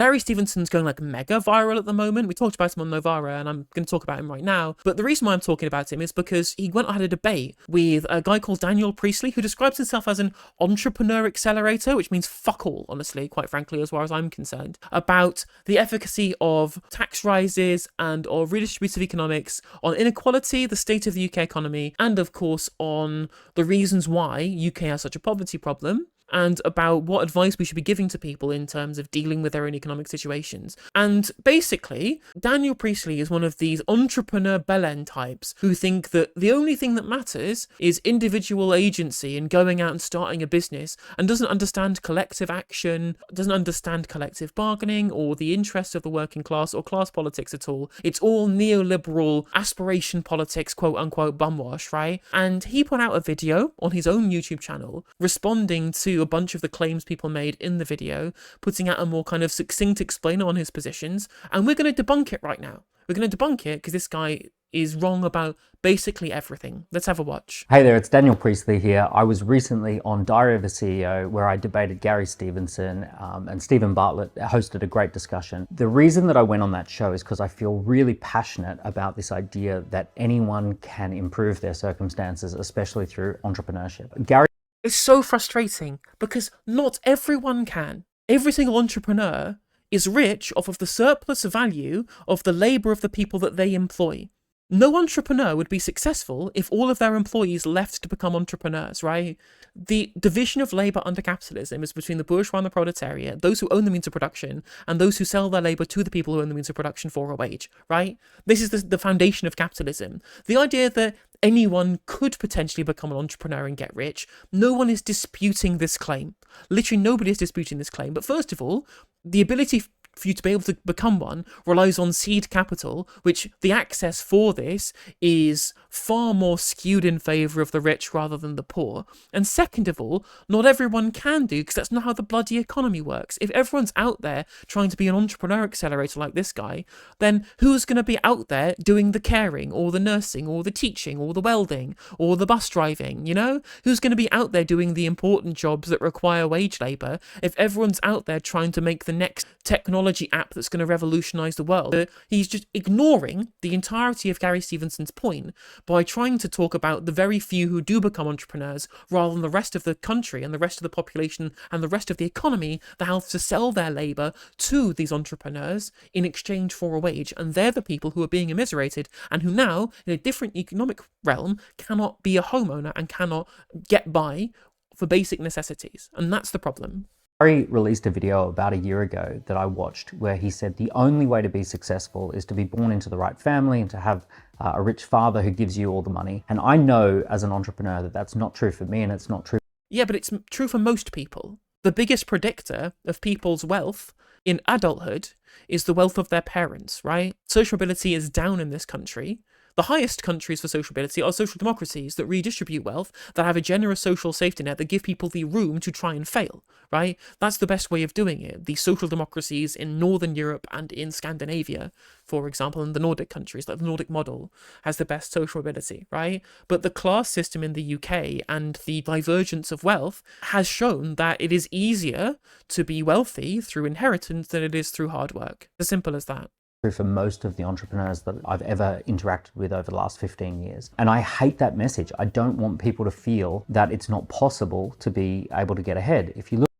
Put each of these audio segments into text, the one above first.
Gary Stevenson's going like mega viral at the moment. We talked about him on Novara, and I'm going to talk about him right now. But the reason why I'm talking about him is because he went and had a debate with a guy called Daniel Priestley, who describes himself as an entrepreneur accelerator, which means fuck all, honestly, quite frankly, as far as I'm concerned, about the efficacy of tax rises and of redistributive economics on inequality, the state of the UK economy, and of course on the reasons why UK has such a poverty problem, and about what advice we should be giving to people in terms of dealing with their own economic situations. And basically, Daniel Priestley is one of these entrepreneur bellend types who think that the only thing that matters is individual agency and going out and starting a business, and doesn't understand collective action, doesn't understand collective bargaining or the interests of the working class or class politics at all. It's all neoliberal aspiration politics, quote unquote, bumwash, right? And he put out a video on his own YouTube channel responding to a bunch of the claims people made in the video, putting out a more kind of succinct explainer on his positions, and we're going to debunk it right now. We're going to debunk it because this guy is wrong about basically everything. Let's have a watch. Hey there, it's Daniel Priestley here. I was recently on Diary of a CEO where I debated Gary Stevenson and Stephen Bartlett hosted a great discussion. The reason that I went on that show is because I feel really passionate about this idea that anyone can improve their circumstances, especially through entrepreneurship. Gary It's so frustrating because not everyone can. Every single entrepreneur is rich off of the surplus value of the labour of the people that they employ. No entrepreneur would be successful if all of their employees left to become entrepreneurs, right? The division of labour under capitalism is between the bourgeois and the proletariat, those who own the means of production, and those who sell their labour to the people who own the means of production for a wage, right? This is the foundation of capitalism. The idea that anyone could potentially become an entrepreneur and get rich, no one is disputing this claim. Literally nobody is disputing this claim. But first of all, the ability for you to be able to become one relies on seed capital, which the access for this is far more skewed in favour of the rich rather than the poor. And second of all, not everyone can do, because that's not how the bloody economy works. If everyone's out there trying to be an entrepreneur accelerator like this guy, then who's going to be out there doing the caring or the nursing or the teaching or the welding or the bus driving, you know? Who's going to be out there doing the important jobs that require wage labour if everyone's out there trying to make the next technology app that's going to revolutionise the world? He's just ignoring the entirety of Gary Stevenson's point by trying to talk about the very few who do become entrepreneurs rather than the rest of the country and the rest of the population and the rest of the economy that have to sell their labour to these entrepreneurs in exchange for a wage. And they're the people who are being immiserated and who now, in a different economic realm, cannot be a homeowner and cannot get by for basic necessities. And that's the problem. Gary released a video about a year ago that I watched where he said the only way to be successful is to be born into the right family and to have a rich father who gives you all the money. And I know as an entrepreneur that that's not true for me, and it's not true. Yeah, but it's true for most people. The biggest predictor of people's wealth in adulthood is the wealth of their parents, right? Social mobility is down in this country. The highest countries for social mobility are social democracies that redistribute wealth, that have a generous social safety net, that give people the room to try and fail, right? That's the best way of doing it. The social democracies in Northern Europe and in Scandinavia, for example, and the Nordic countries, like the Nordic model, has the best social mobility, right? But the class system in the UK and the divergence of wealth has shown that it is easier to be wealthy through inheritance than it is through hard work. As simple as that. For most of the entrepreneurs that I've ever interacted with over the last 15 years. And I hate that message. I don't want people to feel that it's not possible to be able to get ahead. If you look...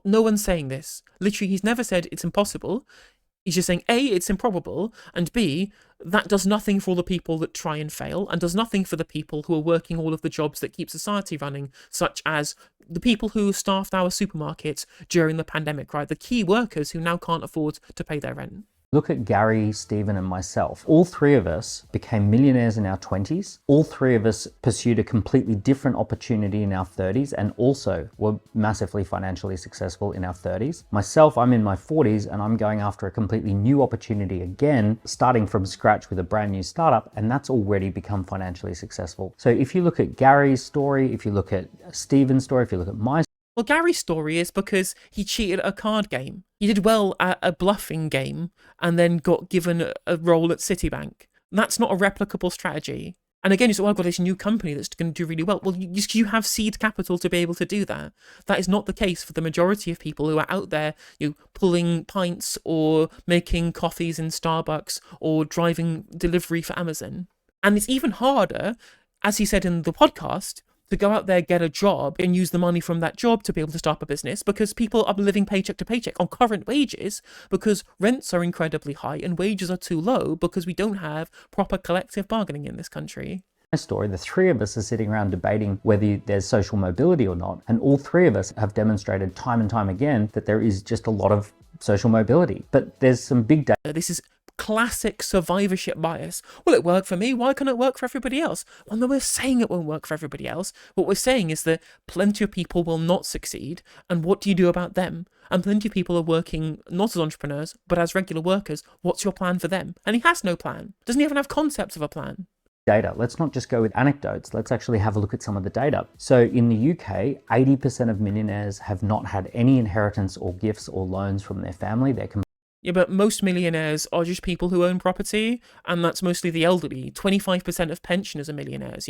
No one's saying this. Literally, he's never said it's impossible. He's just saying, A, it's improbable, and B, that does nothing for all the people that try and fail, and does nothing for the people who are working all of the jobs that keep society running, such as the people who staffed our supermarkets during the pandemic, right? The key workers who now can't afford to pay their rent. Look at Gary, Stephen, and myself. All three of us became millionaires in our 20s. All three of us pursued a completely different opportunity in our 30s and also were massively financially successful in our 30s. Myself, I'm in my 40s and I'm going after a completely new opportunity again, starting from scratch with a brand new startup, and that's already become financially successful. So if you look at Gary's story, if you look at Stephen's story, if you look at my Well, Gary's story is because he cheated at a card game. He did well at a bluffing game and then got given a role at Citibank. That's not a replicable strategy. And again, you say, oh, I've got this new company that's going to do really well. Well, you have seed capital to be able to do that. That is not the case for the majority of people who are out there, pulling pints or making coffees in Starbucks or driving delivery for Amazon. And it's even harder, as he said in the podcast, to go out there, get a job and use the money from that job to be able to start a business, because people are living paycheck to paycheck on current wages, because rents are incredibly high and wages are too low because we don't have proper collective bargaining in this country. Story, the three of us are sitting around debating whether there's social mobility or not, and all three of us have demonstrated time and time again that there is just a lot of social mobility. But there's some big data. This is classic survivorship bias. Well, it worked for me, why can't it work for everybody else? Well, no, we're saying it won't work for everybody else. What we're saying is that plenty of people will not succeed, and what do you do about them? And plenty of people are working not as entrepreneurs, but as regular workers. What's your plan for them? And he has no plan. Doesn't even have concepts of a plan. Data. Let's not just go with anecdotes. Let's actually have a look at some of the data. So in the UK, 80% of millionaires have not had any inheritance or gifts or loans from their family. Yeah, but most millionaires are just people who own property, and that's mostly the elderly. 25% of pensioners are millionaires,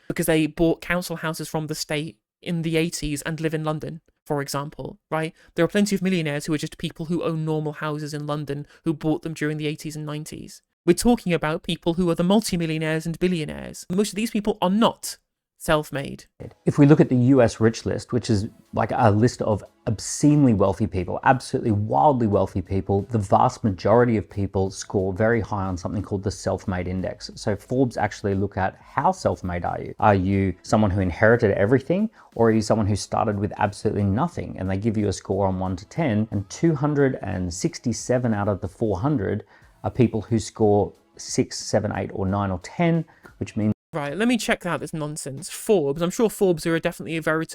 because they bought council houses from the state in the 80s and live in London, for example, right? There are plenty of millionaires who are just people who own normal houses in London who bought them during the 80s and 90s. We're talking about people who are the multimillionaires and billionaires. Most of these people are not self-made. If we look at the US rich list, which is like a list of obscenely wealthy people, absolutely wildly wealthy people, the vast majority of people score very high on something called the self-made index. So Forbes actually look at how self-made are you? Are you someone who inherited everything, or are you someone who started with absolutely nothing? And they give you a score on 1 to 10, and 267 out of the 400 are people who score 6, 7, 8, or 9, or 10, which means... Right, let me check out this nonsense. Forbes, I'm sure Forbes are definitely a very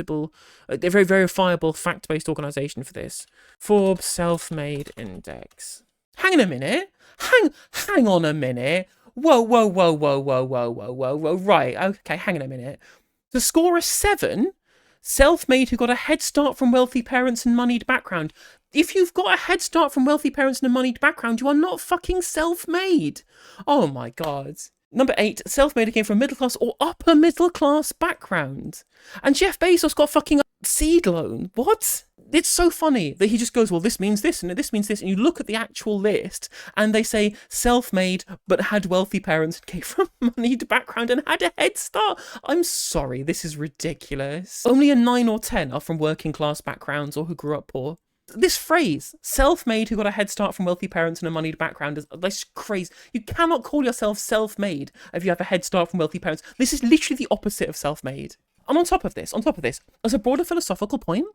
verifiable fact-based organisation for this. Forbes Self-Made Index. Hang on a minute. Hang on a minute. Whoa. Right, okay, hang on a minute. To score a 7, self-made who got a head start from wealthy parents and moneyed background. If you've got a head start from wealthy parents and a moneyed background, you are not fucking self-made. Oh my God. Number 8, self-made came from middle class or upper middle class background. And Jeff Bezos got fucking a seed loan. What? It's so funny that he just goes, well, this means this and this means this. And you look at the actual list and they say self-made but had wealthy parents and came from moneyed background and had a head start. I'm sorry, this is ridiculous. Only a 9 or 10 are from working class backgrounds or who grew up poor. This phrase, self-made who got a head start from wealthy parents and a moneyed background, that's crazy. You cannot call yourself self-made if you have a head start from wealthy parents. This is literally the opposite of self-made. And on top of this, as a broader philosophical point,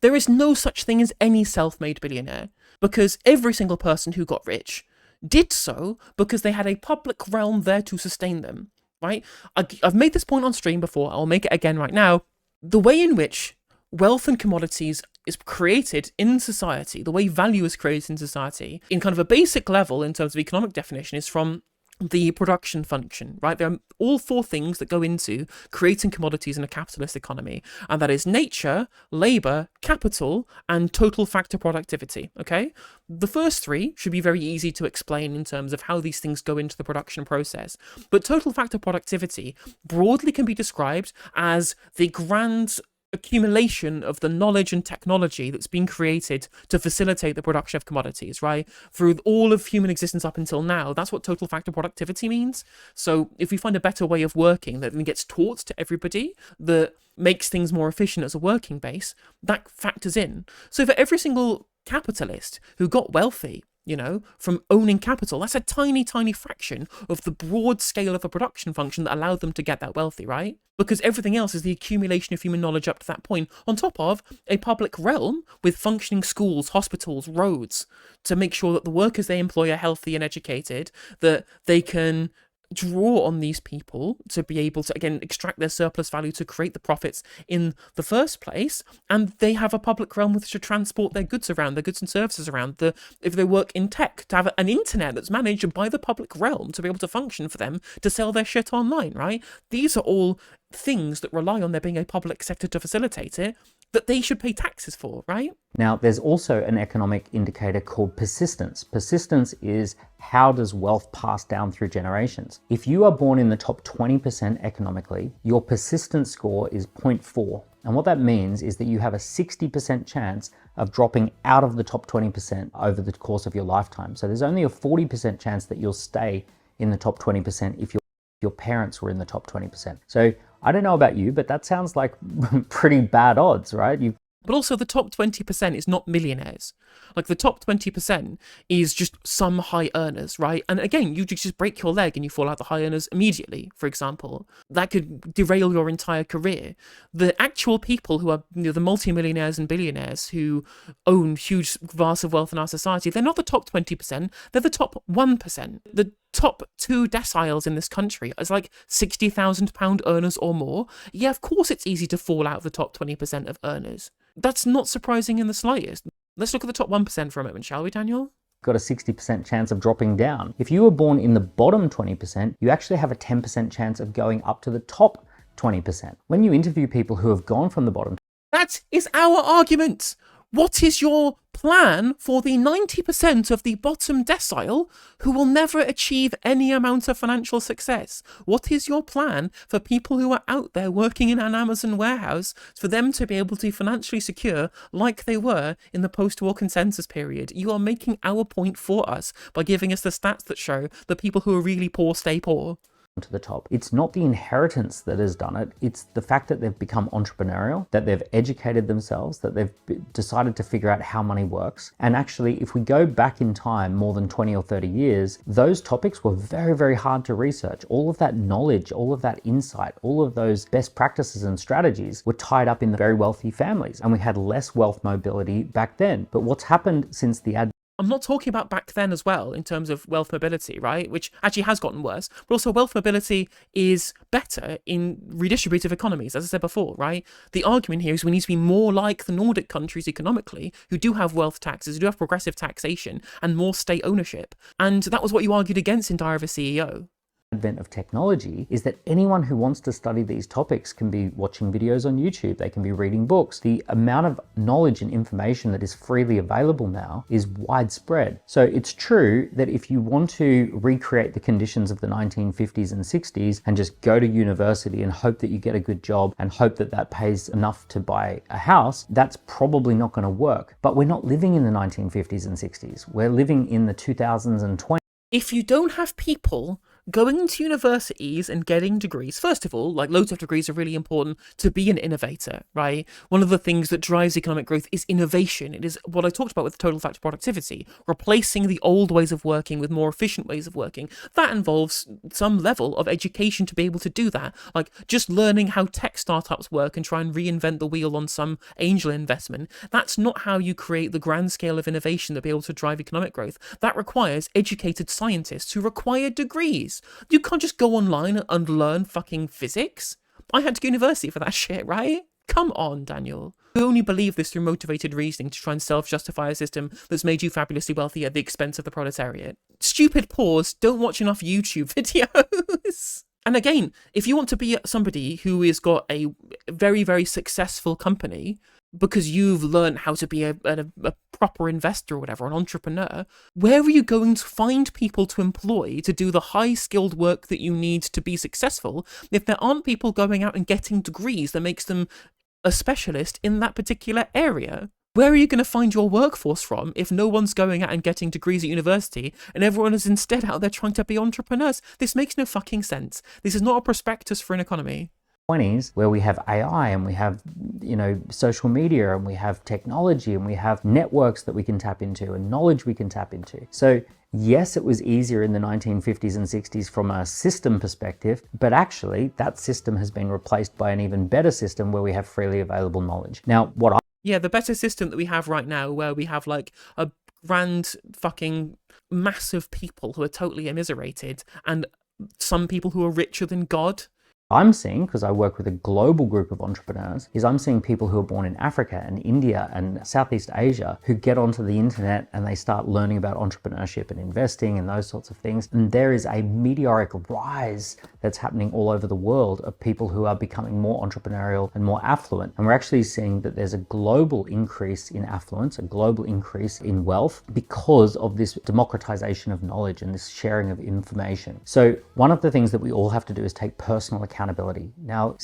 there is no such thing as any self-made billionaire, because every single person who got rich did so because they had a public realm there to sustain them, right? I've made this point on stream before, I'll make it again right now. The way in which wealth and commodities is created in society, the way value is created in society, in kind of a basic level in terms of economic definition, is from the production function, right? There are all 4 things that go into creating commodities in a capitalist economy, and that is nature, labour, capital, and total factor productivity, okay? The first 3 should be very easy to explain in terms of how these things go into the production process, but total factor productivity broadly can be described as the grand accumulation of the knowledge and technology that's been created to facilitate the production of commodities, right? Through all of human existence up until now, that's what total factor productivity means. So if we find a better way of working that then gets taught to everybody, that makes things more efficient as a working base, that factors in. So for every single capitalist who got wealthy, from owning capital, that's a tiny, tiny fraction of the broad scale of a production function that allowed them to get that wealthy, right? Because everything else is the accumulation of human knowledge up to that point, on top of a public realm with functioning schools, hospitals, roads, to make sure that the workers they employ are healthy and educated, that they can draw on these people to be able to, again, extract their surplus value to create the profits in the first place, and they have a public realm with which to transport their goods around, their goods and services around. If they work in tech, to have an internet that's managed by the public realm to be able to function for them to sell their shit online, right? These are all things that rely on there being a public sector to facilitate it that they should pay taxes for, right? Now, there's also an economic indicator called persistence. Persistence is how does wealth pass down through generations? If you are born in the top 20% economically, your persistence score is 0.4. And what that means is that you have a 60% chance of dropping out of the top 20% over the course of your lifetime. So there's only a 40% chance that you'll stay in the top 20% if your parents were in the top 20%. So I don't know about you, but that sounds like pretty bad odds, right? But also the top 20% is not millionaires. Like the top 20% is just some high earners, right? And again, you just break your leg and you fall out the high earners immediately, for example. That could derail your entire career. The actual people who are the multimillionaires and billionaires who own huge vast of wealth in our society, they're not the top 20%, they're the top 1%. The top 2 deciles in this country is like £60,000 earners or more. Yeah, of course it's easy to fall out of the top 20% of earners. That's not surprising in the slightest. Let's look at the top 1% for a moment, shall we, Daniel? Got a 60% chance of dropping down. If you were born in the bottom 20%, you actually have a 10% chance of going up to the top 20%. When you interview people who have gone from the bottom... That is our argument. What is your plan for the 90% of the bottom decile who will never achieve any amount of financial success? What is your plan for people who are out there working in an Amazon warehouse for them to be able to financially secure like they were in the post-war consensus period? You are making our point for us by giving us the stats that show that people who are really poor stay poor. To the top. It's not the inheritance that has done it. It's the fact that they've become entrepreneurial, that they've educated themselves, that they've decided to figure out how money works. And actually, if we go back in time more than 20 or 30 years, those topics were very, very hard to research. All of that knowledge, all of that insight, all of those best practices and strategies were tied up in the very wealthy families. And we had less wealth mobility back then. But what's happened since the advent... I'm not talking about back then as well in terms of wealth mobility, right? Which actually has gotten worse. But also wealth mobility is better in redistributive economies, as I said before, right? The argument here is we need to be more like the Nordic countries economically, who do have wealth taxes, who do have progressive taxation and more state ownership. And that was what you argued against in Diary of a CEO. Advent of technology is that anyone who wants to study these topics can be watching videos on YouTube, they can be reading books. The amount of knowledge and information that is freely available now is widespread. So it's true that if you want to recreate the conditions of the 1950s and 60s and just go to university and hope that you get a good job and hope that that pays enough to buy a house, that's probably not going to work. But we're not living in the 1950s and 60s. We're living in the 2020s. If you don't have people going to universities and getting degrees, first of all, like loads of degrees are really important to be an innovator, right? One of the things that drives economic growth is innovation. It is what I talked about with total factor productivity, replacing the old ways of working with more efficient ways of working. That involves some level of education to be able to do that, like just learning how tech startups work and try and reinvent the wheel on some angel investment. That's not how you create the grand scale of innovation to be able to drive economic growth. That requires educated scientists who require degrees. You can't just go online and learn fucking physics. I had to go to university for that shit, right? Come on, Daniel. You only believe this through motivated reasoning to try and self-justify a system that's made you fabulously wealthy at the expense of the proletariat. Stupid pause, don't watch enough YouTube videos. And again, if you want to be somebody who has got a very, very successful company because you've learned how to be a proper investor or whatever, an entrepreneur, where are you going to find people to employ to do the high-skilled work that you need to be successful if there aren't people going out and getting degrees that makes them a specialist in that particular area? Where are you going to find your workforce from if no one's going out and getting degrees at university and everyone is instead out there trying to be entrepreneurs? This makes no fucking sense. This is not a prospectus for an economy. 20s where we have AI and we have social media and we have technology and we have networks that we can tap into and knowledge we can tap into. So yes, it was easier in the 1950s and 60s from a system perspective, but actually that system has been replaced by an even better system where we have freely available knowledge. Now, the better system that we have right now, where we have like a grand fucking mass of people who are totally immiserated and some people who are richer than God. I'm seeing, because I work with a global group of entrepreneurs, is I'm seeing people who are born in Africa and India and Southeast Asia who get onto the internet and they start learning about entrepreneurship and investing and those sorts of things. And there is a meteoric rise that's happening all over the world of people who are becoming more entrepreneurial and more affluent. And we're actually seeing that there's a global increase in affluence, a global increase in wealth because of this democratization of knowledge and this sharing of information. So one of the things that we all have to do is take personal accountability. Now,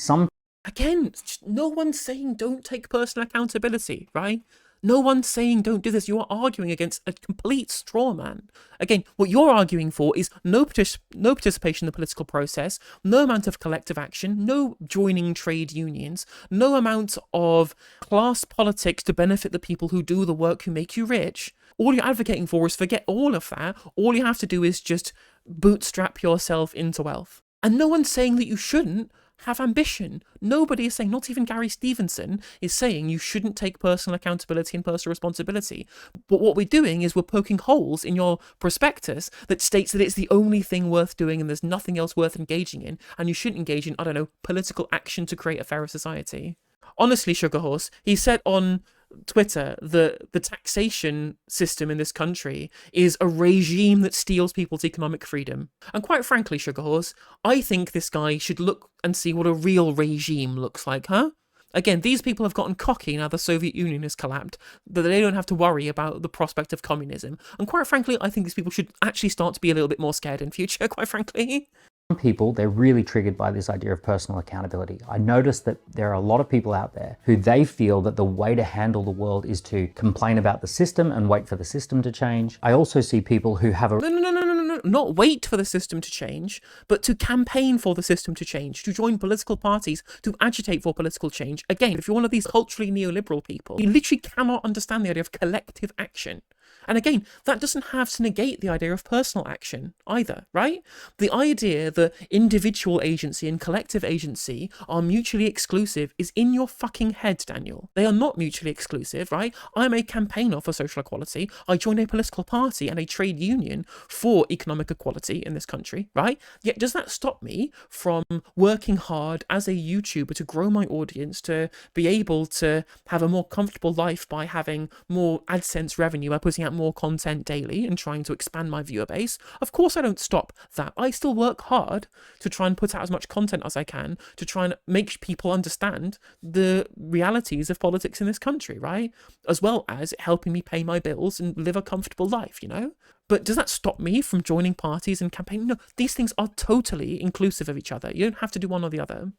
Again, no one's saying don't take personal accountability, right? No one's saying don't do this. You are arguing against a complete straw man. Again, what you're arguing for is no participation in the political process, no amount of collective action, no joining trade unions, no amount of class politics to benefit the people who do the work who make you rich. All you're advocating for is forget all of that. All you have to do is just bootstrap yourself into wealth. And no one's saying that you shouldn't have ambition. Nobody is saying, not even Gary Stevenson is saying you shouldn't take personal accountability and personal responsibility. But what we're doing is we're poking holes in your prospectus that states that it's the only thing worth doing and there's nothing else worth engaging in, and you shouldn't engage in, I don't know, political action to create a fairer society. Honestly, Sugar Horse, he said on Twitter that the taxation system in this country is a regime that steals people's economic freedom. And quite frankly, Sugar Horse, I think this guy should look and see what a real regime looks like, huh? Again, these people have gotten cocky now the Soviet Union has collapsed, that they don't have to worry about the prospect of communism. And quite frankly, I think these people should actually start to be a little bit more scared in future, quite frankly. Some people, they're really triggered by this idea of personal accountability. I notice that there are a lot of people out there who they feel that the way to handle the world is to complain about the system and wait for the system to change. I also see people who have a... No, not wait for the system to change, but to campaign for the system to change, to join political parties, to agitate for political change. Again, if you're one of these culturally neoliberal people, you literally cannot understand the idea of collective action. And again, that doesn't have to negate the idea of personal action either, right? The idea that individual agency and collective agency are mutually exclusive is in your fucking head, Daniel. They are not mutually exclusive, right? I'm a campaigner for social equality. I joined a political party and a trade union for economic equality in this country, right? Yet does that stop me from working hard as a YouTuber to grow my audience, to be able to have a more comfortable life by having more AdSense revenue, by putting out more content daily and trying to expand my viewer base? Of course I don't stop that. I still work hard to try and put out as much content as I can to try and make people understand the realities of politics in this country, right? As well as helping me pay my bills and live a comfortable life, you know? But does that stop me from joining parties and campaigning? No, these things are totally inclusive of each other. You don't have to do one or the other.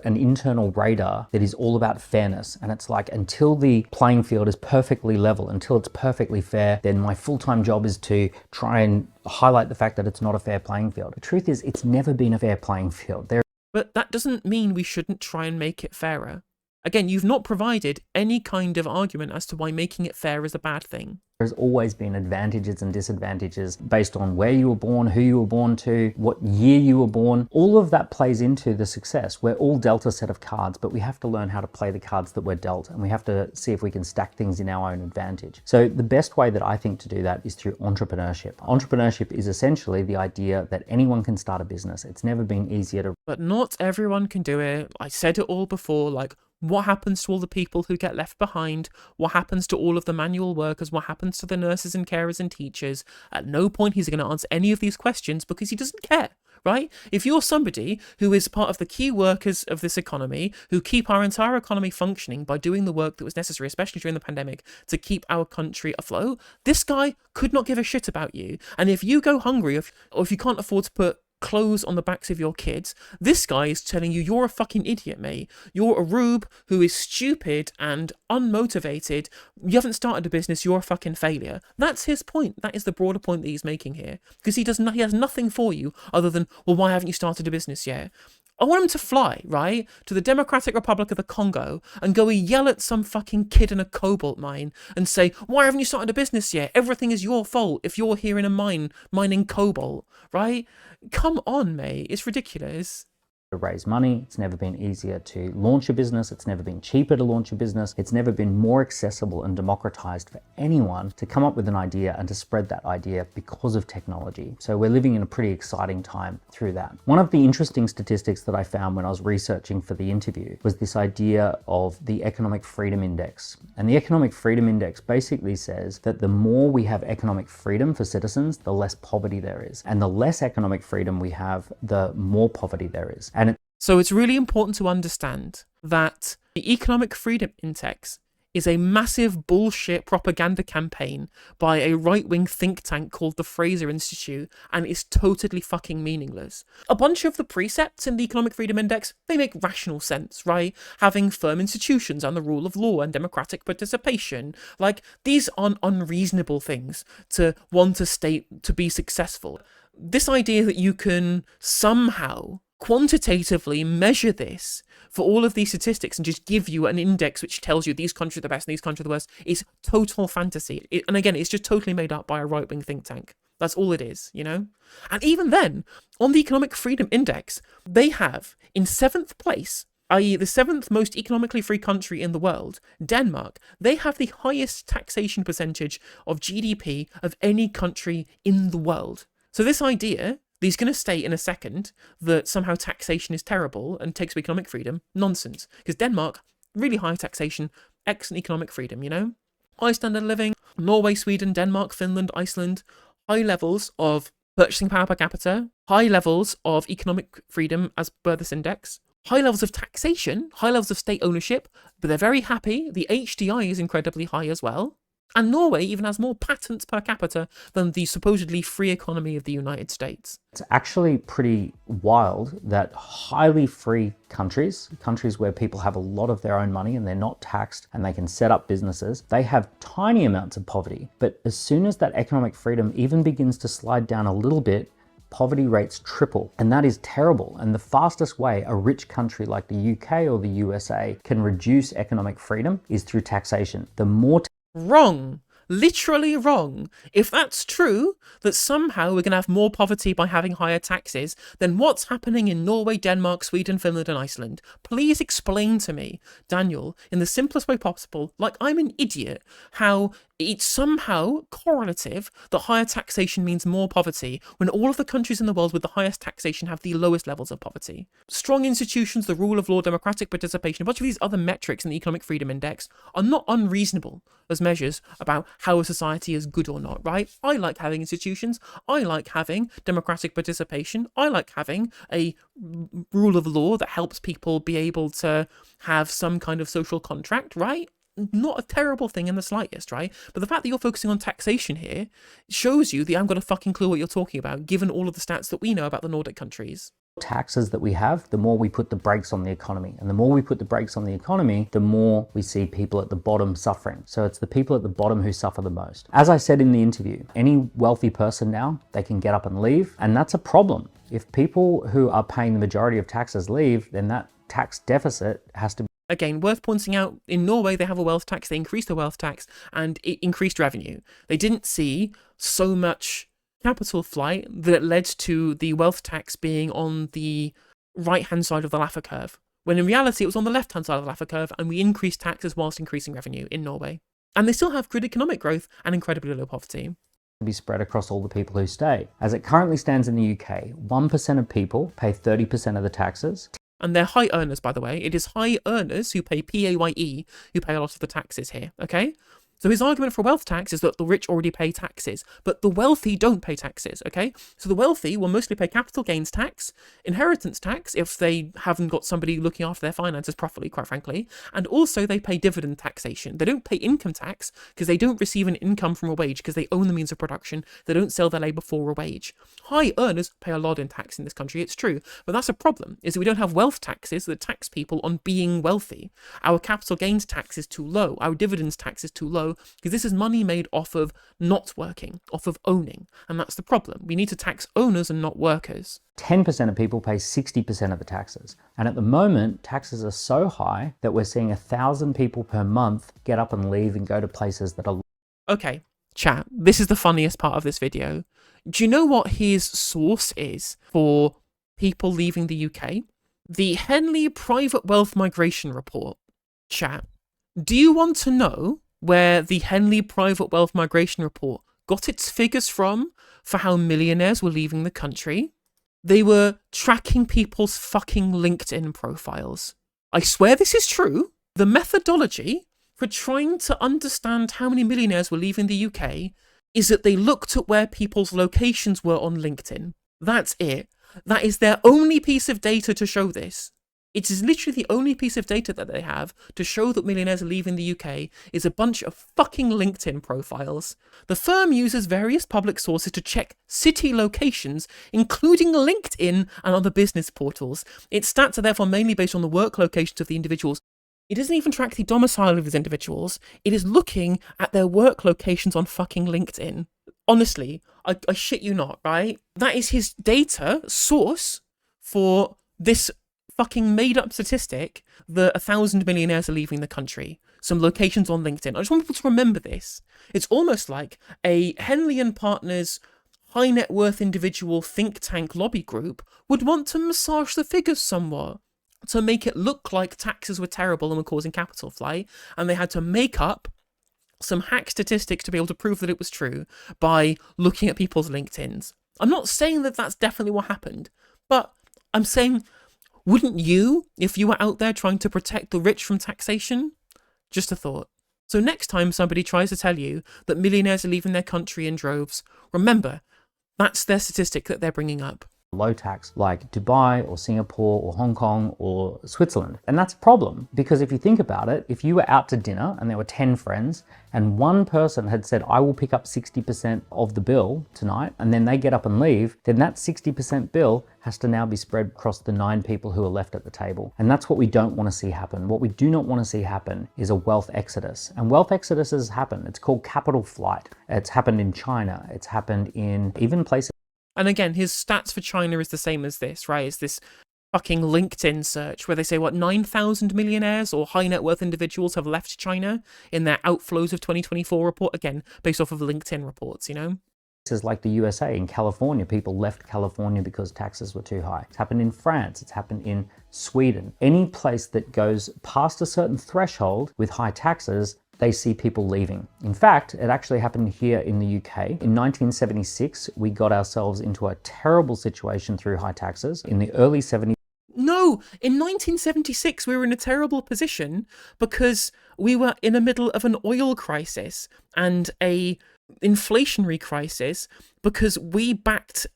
An internal radar that is all about fairness. And it's like, until the playing field is perfectly level, until it's perfectly fair, then my full-time job is to try and highlight the fact that it's not a fair playing field. The truth is, it's never been a fair playing field. But that doesn't mean we shouldn't try and make it fairer. Again, you've not provided any kind of argument as to why making it fair is a bad thing. There's always been advantages and disadvantages based on where you were born, who you were born to, what year you were born. All of that plays into the success. We're all dealt a set of cards, but we have to learn how to play the cards that we're dealt, and we have to see if we can stack things in our own advantage. So the best way that I think to do that is through entrepreneurship. Entrepreneurship is essentially the idea that anyone can start a business. It's never been easier to... But not everyone can do it. I said it all before, like, what happens to all the people who get left behind? What happens to all of the manual workers? What happens to the nurses and carers and teachers? At no point he's going to answer any of these questions because he doesn't care, right? If you're somebody who is part of the key workers of this economy, who keep our entire economy functioning by doing the work that was necessary, especially during the pandemic, to keep our country afloat, this guy could not give a shit about you. And if you go hungry, or if you can't afford to put clothes on the backs of your kids, this guy is telling you you're a fucking idiot, mate. You're a rube who is stupid and unmotivated. You haven't started a business, you're a fucking failure. That's his point. That is the broader point that he's making here. Because he has nothing for you other than, well, why haven't you started a business yet? I want him to fly, right, to the Democratic Republic of the Congo and go yell at some fucking kid in a cobalt mine and say, why haven't you started a business yet? Everything is your fault if you're here in a mine mining cobalt, right? Come on, mate. It's ridiculous. to raise money. It's never been easier to launch a business. It's never been cheaper to launch a business. It's never been more accessible and democratized for anyone to come up with an idea and to spread that idea because of technology. So we're living in a pretty exciting time through that. One of the interesting statistics that I found when I was researching for the interview was this idea of the Economic Freedom Index. And the Economic Freedom Index basically says that the more we have economic freedom for citizens, the less poverty there is. And the less economic freedom we have, the more poverty there is. So it's really important to understand that the Economic Freedom Index is a massive bullshit propaganda campaign by a right-wing think tank called the Fraser Institute, and it's totally fucking meaningless. A bunch of the precepts in the Economic Freedom Index, they make rational sense, right? Having firm institutions and the rule of law and democratic participation. Like, these aren't unreasonable things to want a state to be successful. This idea that you can somehow quantitatively measure this for all of these statistics and just give you an index which tells you these countries are the best and these countries are the worst is total fantasy. And again, it's just totally made up by a right-wing think tank. That's all it is, you know? And even then, on the Economic Freedom Index, they have in 7th place, i.e. the 7th most economically free country in the world, Denmark, they have the highest taxation percentage of GDP of any country in the world. So this idea, he's going to state in a second that somehow taxation is terrible and takes away economic freedom. Nonsense. Because Denmark, really high taxation, excellent economic freedom, you know? High standard of living, Norway, Sweden, Denmark, Finland, Iceland, high levels of purchasing power per capita, high levels of economic freedom as per this index, high levels of taxation, high levels of state ownership, but they're very happy. The HDI is incredibly high as well. And Norway even has more patents per capita than the supposedly free economy of the United States. It's actually pretty wild that highly free countries where people have a lot of their own money and they're not taxed and they can set up businesses, they have tiny amounts of poverty. But as soon as that economic freedom even begins to slide down a little bit, poverty rates triple. And that is terrible. And the fastest way a rich country like the UK or the USA can reduce economic freedom is through taxation. The more Wrong. Literally wrong. If that's true, that somehow we're going to have more poverty by having higher taxes, then what's happening in Norway, Denmark, Sweden, Finland and Iceland? Please explain to me, Daniel, in the simplest way possible, like I'm an idiot, how it's somehow correlative that higher taxation means more poverty when all of the countries in the world with the highest taxation have the lowest levels of poverty. Strong institutions, the rule of law, democratic participation, a bunch of these other metrics in the Economic Freedom Index are not unreasonable as measures about how a society is good or not, right? I like having institutions. I like having democratic participation. I like having a rule of law that helps people be able to have some kind of social contract, right? Not a terrible thing in the slightest, right? But the fact that you're focusing on taxation here shows you that you haven't got a fucking clue what you're talking about, given all of the stats that we know about the Nordic countries. Taxes that we have, the more we put the brakes on the economy. And the more we put the brakes on the economy, the more we see people at the bottom suffering. So it's the people at the bottom who suffer the most. As I said in the interview, any wealthy person now, they can get up and leave. And that's a problem. If people who are paying the majority of taxes leave, then that tax deficit has to be. Again, worth pointing out, in Norway, they have a wealth tax, they increased the wealth tax, and it increased revenue. They didn't see so much capital flight that led to the wealth tax being on the right-hand side of the Laffer curve, when in reality it was on the left-hand side of the Laffer curve, and we increased taxes whilst increasing revenue in Norway. And they still have good economic growth and incredibly low poverty. Be spread across all the people who stay. As it currently stands in the UK, 1% of people pay 30% of the taxes. And they're high earners, by the way. It is high earners who pay PAYE who pay a lot of the taxes here, okay? So his argument for wealth tax is that the rich already pay taxes, but the wealthy don't pay taxes, okay? So the wealthy will mostly pay capital gains tax, inheritance tax if they haven't got somebody looking after their finances properly, quite frankly, and also they pay dividend taxation. They don't pay income tax because they don't receive an income from a wage because they own the means of production. They don't sell their labour for a wage. High earners pay a lot in tax in this country, it's true, but that's a problem, is that we don't have wealth taxes that tax people on being wealthy. Our capital gains tax is too low, our dividends tax is too low, because this is money made off of not working, off of owning, and that's the problem. We need to tax owners and not workers. 10% of people pay 60% of the taxes. And at the moment, taxes are so high that we're seeing 1,000 people per month get up and leave and go to places that are... Okay, chat, this is the funniest part of this video. Do you know what his source is for people leaving the UK? The Henley Private Wealth Migration Report. Chat. Do you want to know where the Henley Private Wealth Migration Report got its figures from for how millionaires were leaving the country? They were tracking people's fucking LinkedIn profiles. I swear this is true. The methodology for trying to understand how many millionaires were leaving the UK is that they looked at where people's locations were on LinkedIn. That's it. That is their only piece of data to show this. It is literally the only piece of data that they have to show that millionaires are leaving the UK is a bunch of fucking LinkedIn profiles. The firm uses various public sources to check city locations, including LinkedIn and other business portals. Its stats are therefore mainly based on the work locations of the individuals. It doesn't even track the domicile of these individuals. It is looking at their work locations on fucking LinkedIn. Honestly, I shit you not, right? That is his data source for this fucking made-up statistic that 1,000 millionaires are leaving the country. Some locations on LinkedIn. I just want people to remember this. It's almost like a Henley and Partners high net worth individual think tank lobby group would want to massage the figures somewhat to make it look like taxes were terrible and were causing capital flight, and they had to make up some hack statistics to be able to prove that it was true by looking at people's LinkedIns. I'm not saying that that's definitely what happened, but I'm saying, wouldn't you, if you were out there trying to protect the rich from taxation? Just a thought. So next time somebody tries to tell you that millionaires are leaving their country in droves, remember, that's their statistic that they're bringing up. Low tax like Dubai or Singapore or Hong Kong or Switzerland. And that's a problem, because if you think about it, if you were out to dinner and there were 10 friends and one person had said, I will pick up 60% of the bill tonight, and then they get up and leave, then that 60% bill has to now be spread across the 9 people who are left at the table. And that's what we don't want to see happen. What we do not want to see happen is a wealth exodus. And wealth exodus has happened. It's called capital flight. It's happened in China. It's happened in even places. And again, his stats for China is the same as this, right? It's this fucking LinkedIn search where they say, 9,000 millionaires or high net worth individuals have left China in their outflows of 2024 report, again, based off of LinkedIn reports, you know? Places like the USA, in California, people left California because taxes were too high. It's happened in France, it's happened in Sweden. Any place that goes past a certain threshold with high taxes, they see people leaving. In fact, it actually happened here in the UK. In 1976, we got ourselves into a terrible situation through high taxes. In the early 70s, no, in 1976, we were in a terrible position because we were in the middle of an oil crisis and a inflationary crisis because we backed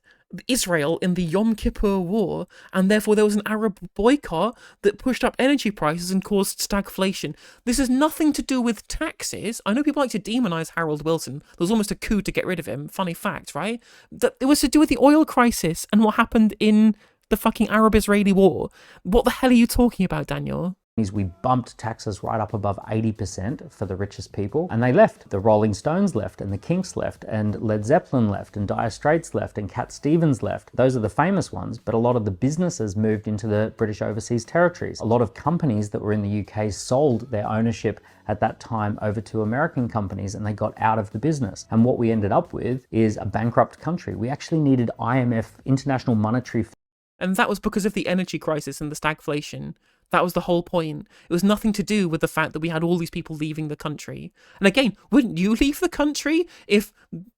Israel in the Yom Kippur War, and therefore there was an Arab boycott that pushed up energy prices and caused stagflation. This has nothing to do with taxes. I know people like to demonize Harold Wilson. There was almost a coup to get rid of him. Funny fact, right? That it was to do with the oil crisis and what happened in the fucking Arab-Israeli war. What the hell are you talking about, Daniel? we bumped taxes right up above 80% for the richest people, and they left. The Rolling Stones left, and the Kinks left, and Led Zeppelin left, and Dire Straits left, and Cat Stevens left. Those are the famous ones, but a lot of the businesses moved into the British Overseas Territories. A lot of companies that were in the UK sold their ownership at that time over to American companies, and they got out of the business. And what we ended up with is a bankrupt country. We actually needed IMF, International Monetary Fund. And that was because of the energy crisis and the stagflation. That was the whole point. It was nothing to do with the fact that we had all these people leaving the country. And again, wouldn't you leave the country if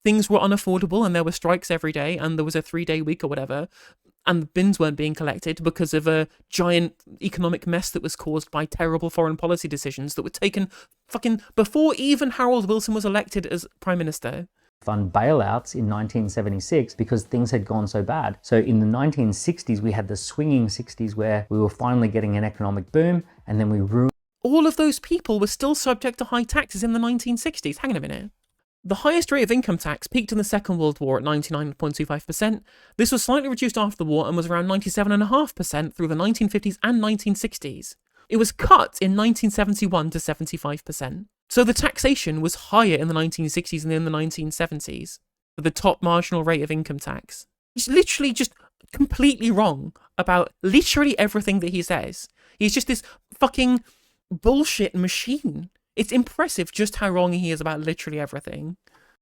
things were unaffordable and there were strikes every day and there was a 3-day week or whatever, and the bins weren't being collected because of a giant economic mess that was caused by terrible foreign policy decisions that were taken fucking before even Harold Wilson was elected as Prime Minister? Fund bailouts in 1976 because things had gone so bad. So in the 1960s, we had the swinging 60s where we were finally getting an economic boom, and then we ruined. All of those people were still subject to high taxes in the 1960s. Hang on a minute. The highest rate of income tax peaked in the Second World War at 99.25%. This was slightly reduced after the war and was around 97.5% through the 1950s and 1960s. It was cut in 1971 to 75%. So the taxation was higher in the 1960s than in the 1970s for the top marginal rate of income tax. He's literally just completely wrong about literally everything that he says. He's just this fucking bullshit machine. It's impressive just how wrong he is about literally everything.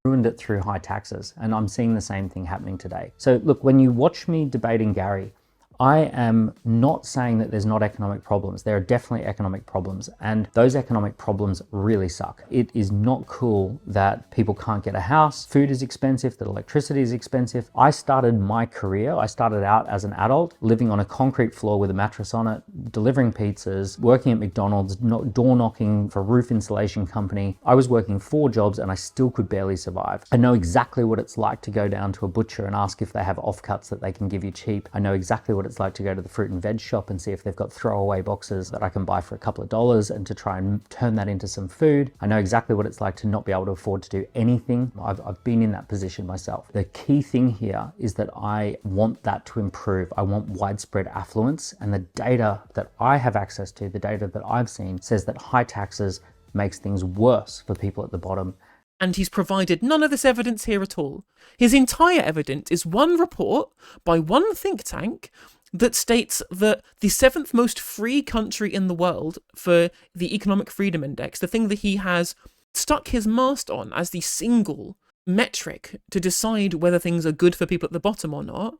Ruined it through high taxes, and I'm seeing the same thing happening today. So look, when you watch me debating Gary, I am not saying that there's not economic problems. There are definitely economic problems, and those economic problems really suck. It is not cool that people can't get a house, food is expensive, that electricity is expensive. I started my career, I started out as an adult, living on a concrete floor with a mattress on it, delivering pizzas, working at McDonald's, door knocking for a roof insulation company. I was working 4 jobs and I still could barely survive. I know exactly what it's like to go down to a butcher and ask if they have offcuts that they can give you cheap. I know exactly what it's like to go to the fruit and veg shop and see if they've got throwaway boxes that I can buy for a couple of dollars and to try and turn that into some food. I know exactly what it's like to not be able to afford to do anything. I've been in that position myself. The key thing here is that I want that to improve. I want widespread affluence, and the data that I have access to, the data that I've seen, says that high taxes makes things worse for people at the bottom. And he's provided none of this evidence here at all. His entire evidence is one report by one think tank that states that the 7th most free country in the world for the Economic Freedom Index, the thing that he has stuck his mast on as the single metric to decide whether things are good for people at the bottom or not,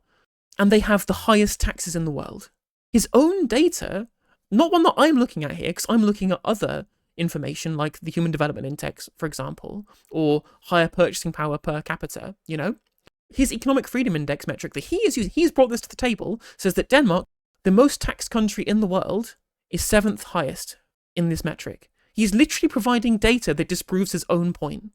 and they have the highest taxes in the world. His own data, not one that I'm looking at here, because I'm looking at other information like the Human Development Index, for example, or higher purchasing power per capita, you know? His Economic Freedom Index metric that he is using, he's brought this to the table, says that Denmark, the most taxed country in the world, is 7th highest in this metric. He's literally providing data that disproves his own point.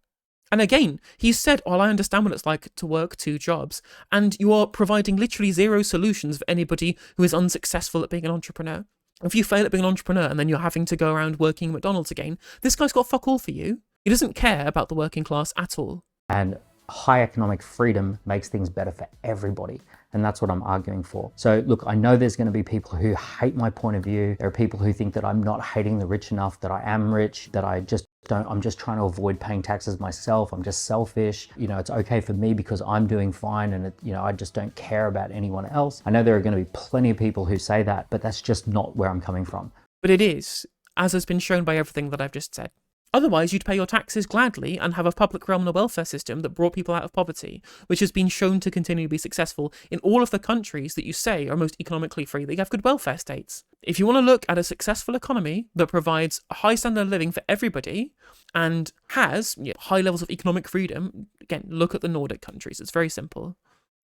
And again, he's said, well, I understand what it's like to work 2 jobs, and you are providing literally 0 solutions for anybody who is unsuccessful at being an entrepreneur. If you fail at being an entrepreneur and then you're having to go around working at McDonald's again, this guy's got fuck all for you. He doesn't care about the working class at all. And high economic freedom makes things better for everybody. And that's what I'm arguing for. So look, I know there's going to be people who hate my point of view. There are people who think that I'm not hating the rich enough, that I am rich, that I'm just trying to avoid paying taxes myself. I'm just selfish. You know, it's okay for me because I'm doing fine and I just don't care about anyone else. I know there are going to be plenty of people who say that, but that's just not where I'm coming from. But it is, as has been shown by everything that I've just said. Otherwise, you'd pay your taxes gladly and have a public realm and a welfare system that brought people out of poverty, which has been shown to continue to be successful in all of the countries that you say are most economically free. They have good welfare states. If you want to look at a successful economy that provides a high standard of living for everybody and has high levels of economic freedom, again, look at the Nordic countries. It's very simple.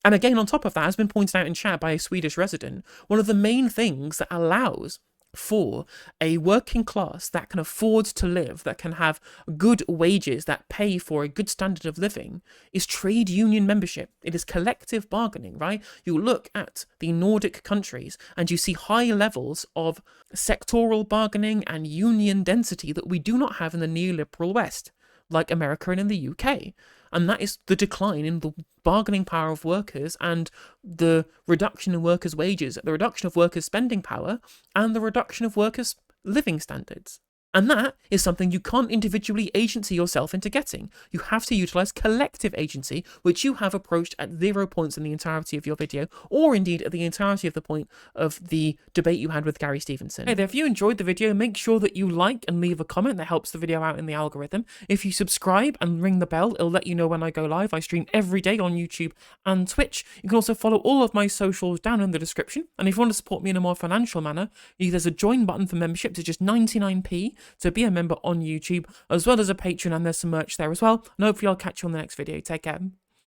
And again, on top of that, has been pointed out in chat by a Swedish resident, one of the main things that allows for a working class that can afford to live, that can have good wages, that pay for a good standard of living, is trade union membership. It is collective bargaining, right? You look at the Nordic countries and you see high levels of sectoral bargaining and union density that we do not have in the neoliberal West, like America and in the UK. And that is the decline in the bargaining power of workers and the reduction in workers' wages, the reduction of workers' spending power, and the reduction of workers' living standards. And that is something you can't individually agency yourself into getting. You have to utilize collective agency, which you have approached at 0 points in the entirety of your video, or indeed at the entirety of the point of the debate you had with Gary Stevenson. Hey there, if you enjoyed the video, make sure that you like and leave a comment. That helps the video out in the algorithm. If you subscribe and ring the bell, it'll let you know when I go live. I stream every day on YouTube and Twitch. You can also follow all of my socials down in the description. And if you want to support me in a more financial manner, there's a join button for memberships. It's just 99p. to be a member on YouTube, as well as a Patreon, and there's some merch there as well. And hopefully I'll catch you on the next video. Take care.